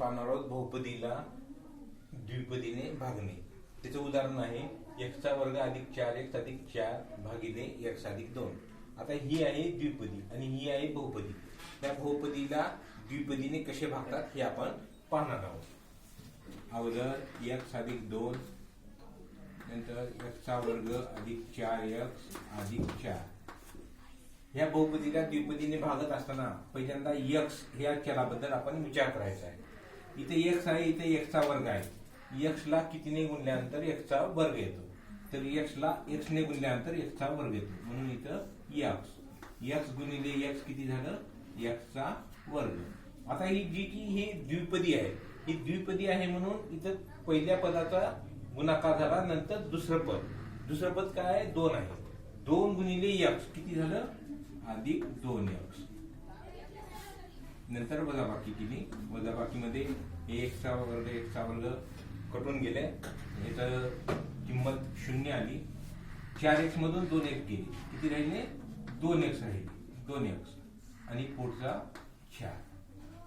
पाहणार आहोत बहुपदीला द्विपदीने भागणे. त्याचं उदाहरण आहे x चा वर्ग अधिक 4x अधिक 4 भागिले x अधिक 2. आता ही आहे द्विपदी आणि ही आहे बहुपदी. त्या बहुपदीला द्विपदीने कसे भागतात हे आपण पाहणार आहोत. अगोदर x अधिक 2, नंतर x चा वर्ग अधिक 4x अधिक 4. ह्या बहुपदीला द्विपदीने भागत असताना पहिल्यांदा x ह्या चलाबद्दल आपण विचार करायचा आहे. इथे x आहे, इथे x चा वर्ग आहे. x ला कितीने गुणल्यानंतर x चा वर्ग येतो, तर x ला x ने गुणल्यानंतर x चा वर्ग येतो, म्हणून इथं x गुणिले x किती झालं, x चा वर्ग. आता ही जी की ही द्विपदी आहे, ही द्विपदी आहे म्हणून इथं पहिल्या पदाचा गुणाकार झाला, नंतर दुसरं पद काय आहे, 2 आहे. 2 गुणिले x किती झालं, अधिक 2x. नंतर वजाबाकी केली. वजाबाकीमध्ये x चा वर्ग कटून गेले, याचं किंमत 0 आली. 4x मधून 2x गेली, किती राहिले, 2x राहिले, 2x आणि पुढचा 4.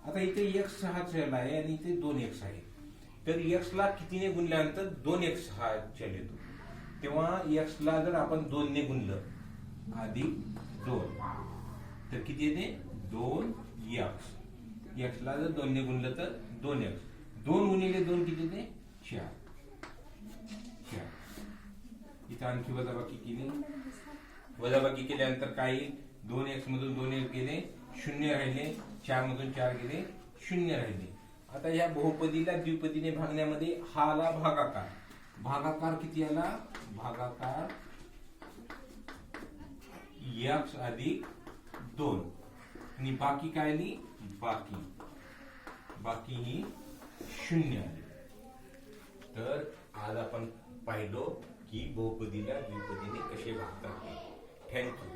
आता इथे x हा चल आहे आणि इथे 2x आहे, तर x ला कितीने गुणल्यानंतर 2x हा चल येतो. तेव्हा x ला जर आपण 2 ने गुणलं अधिक 2 तर किती येते, 2x. x ला जर 2 ने गुणलं तर 2x. 2 गुणिले 2 किती येते, 4. इथं आणखी वजाबाकी केली. वजाबाकी केल्यानंतर काही 2x मधून 2x गेले, 0 राहिले. 4 मधून 4 गेले, 0 राहिले. आता या बहुपदीला द्विपदीने भागण्यामध्ये हा आला भागाकार किती आला, भागाकार x अधिक 2 आणि बाकी काय आली, बाकी ही 0 आली. तर आज आपण पाहिलो की बहुपदीला द्विपदीने कसे भागतात. थँक्यू.